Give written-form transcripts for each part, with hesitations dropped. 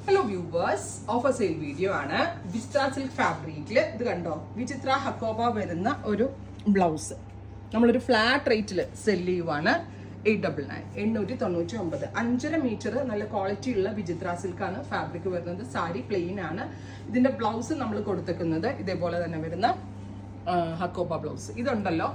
Hello viewers, offer sale video ആണ്. വിചിത്ര silk ഫാബ്രിക്കിൽ ഇത് കണ്ടോ, വിചിത്ര ഹക്കോബ വരുന്ന ഒരു ബ്ലൗസ് നമ്മളൊരു ഫ്ലാറ്റ് റേറ്റിൽ സെല് ചെയ്യുവാണ്. 899 5.5 മീറ്റർ നല്ല ക്വാളിറ്റി ഉള്ള വിചിത്ര സിൽക്കാണ് ഫാബ്രിക് വരുന്നത്. സാരി പ്ലെയിൻ ആണ്. ഇതിന്റെ ബ്ലൗസ് നമ്മൾ കൊടുത്തേക്കുന്നത് ഇതേപോലെ തന്നെ വരുന്ന ഹക്കോബ ബ്ലൗസ്. ഇതുണ്ടല്ലോ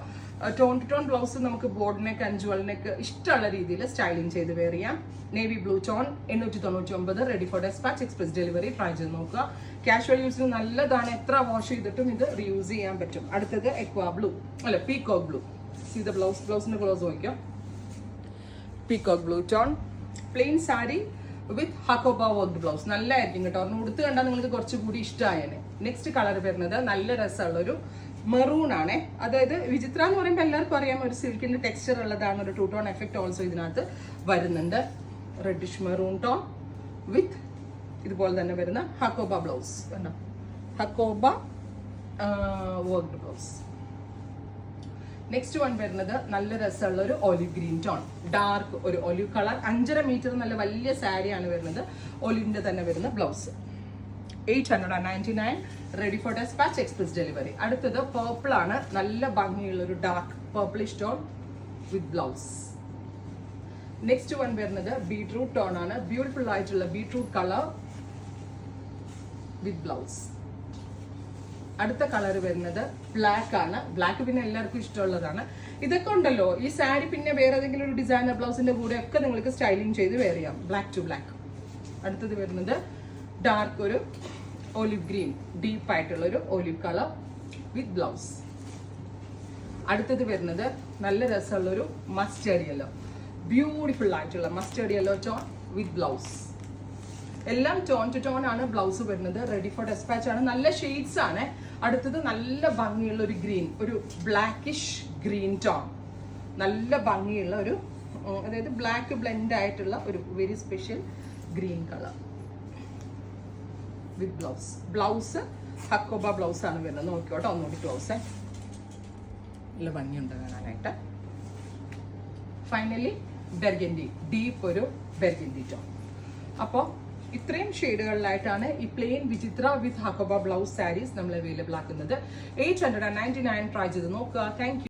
ടോൺ ടു ടോൺ ബ്ലൗസ് നമുക്ക് ബോർഡ് നെക്ക് അഞ്ചുവൽ നെക്ക് ഇഷ്ടമുള്ള രീതിയിൽ സ്റ്റൈലിംഗ് ചെയ്ത് വെയർ ചെയ്യാം. Navy blue tone 899, ready for despatch, express delivery. Try ചെയ്ത് നോക്കുക. കാഷ്വൽ യൂസിന് നല്ലതാണ്. എത്ര വാഷ് ചെയ്തിട്ടും ഇത് റീയൂസ് ചെയ്യാൻ പറ്റും. അടുത്തത് എക്വാ ബ്ലൂ അല്ല peacock blue. See the blouse, ബ്ലൗസിന്റെ ക്ലോസ് നോക്കിയോ. Peacock blue tone plain sari with hakoba work blouse. നല്ലതായിരിക്കും കേട്ടോ. ഒന്ന് ഉടുത്ത് കണ്ടാൽ നിങ്ങൾക്ക് കുറച്ചുകൂടി ഇഷ്ടമായേനെ. നെക്സ്റ്റ് കളർ വരുന്നത് നല്ല രസമുള്ളൊരു മെറൂൺ ആണ്. അതായത് വിചിത്ര എന്ന് പറയുമ്പോൾ എല്ലാവർക്കും അറിയാം ഒരു സിൽക്കിന്റെ ടെക്സ്ചർ ഉള്ളതാണ്. ഒരു ടൂ ടോൺ എഫക്ട് ഓൾസോ ഇതിനകത്ത് വരുന്നുണ്ട്. റെഡിഷ് മെറൂൺ ടോൺ വിത്ത് ഇതുപോലെ തന്നെ വരുന്ന ഹക്കോബ ബ്ലൗസ്. കണ്ടോ, Hakoba work blouse. Next one വരുന്നത് നല്ല രസമുള്ള ഒരു ഒലിവ് ഗ്രീൻ ടോൺ, ഡാർക്ക് ഒരു ഒലിവ് കളർ. 5.5 മീറ്റർ നല്ല വലിയ സാരിയാണ് വരുന്നത്. ഒലിവിന്റെ തന്നെ വരുന്ന blouse. 899, ready for despatch, express delivery. അടുത്തത് പർപ്പിൾ ആണ്. നല്ല ഭംഗിയുള്ള ഒരു dark purplish tone with blouse. Next one വരുന്നത് ബീട്രൂട്ട് ടോൺ ആണ്. ബ്യൂട്ടിഫുൾ ആയിട്ടുള്ള ബീട്രൂട്ട് കളർ വിത്ത് ബ്ലൗസ്. അടുത്ത കളർ വരുന്നത് ബ്ലാക്ക് ആണ്. ബ്ലാക്ക് പിന്നെ എല്ലാവർക്കും ഇഷ്ടമുള്ളതാണ്. ഇതൊക്കെ ഉണ്ടല്ലോ ഈ സാരി പിന്നെ വേറെ ഏതെങ്കിലും ഒരു ഡിസൈനർ ബ്ലൗസിന്റെ കൂടെ ഒക്കെ നിങ്ങൾക്ക് സ്റ്റൈലിംഗ് ചെയ്ത് വെയർ ചെയ്യാം. Black to black. അടുത്തത് വരുന്നത് ഡാർക്ക് ഒരു ഒലിവ് ഗ്രീൻ, ഡീപ്പ് ആയിട്ടുള്ള ഒരു ഒലിവ് കളർ വിത്ത് ബ്ലൗസ്. അടുത്തത് വരുന്നത് നല്ല രസമുള്ള ഒരു മസ്റ്റേർഡ് യെല്ലോ, ബ്യൂട്ടിഫുൾ ആയിട്ടുള്ള mustard yellow tone with blouse. എല്ലാം ടോൺ ടു ടോൺ ആണ് ബ്ലൗസ് വരുന്നത്. റെഡി ഫോർ ഡെസ്പാച്ച് ആണ്. നല്ല ഷെയ്ഡ്സ് ആണ്. അടുത്തത് നല്ല ഭംഗിയുള്ള ഒരു ഗ്രീൻ, ഒരു ബ്ലാക്കിഷ് ഗ്രീൻ ടോൺ. നല്ല ഭംഗിയുള്ള ഒരു അതായത് ബ്ലാക്ക് ബ്ലെൻഡ് ആയിട്ടുള്ള ഒരു very special green colour with blouse. Blouse hakoba blouse ആണ് വരുന്നത്. നോക്കിയോട്ടോ ഒന്നുകൂടി ബ്ലൗസ്. നല്ല ഭംഗിയുണ്ട് കാണാനായിട്ട്. ഫൈനലി ബെർഗൻഡി, ഡീപ്പ് ഒരു ബെർഗൻഡി ടോൺ. അപ്പോൾ ഇത്രയും ഷെയ്ഡുകളിലായിട്ടാണ് ഈ പ്ലെയിൻ വിചിത്ര വിത്ത് ഹക്കോബ ബ്ലൗസ് സാരീസ് നമ്മൾ അവൈലബിൾ ആക്കുന്നത്. 899. ട്രൈ ചെയ്ത് നോക്കുക. Thank you.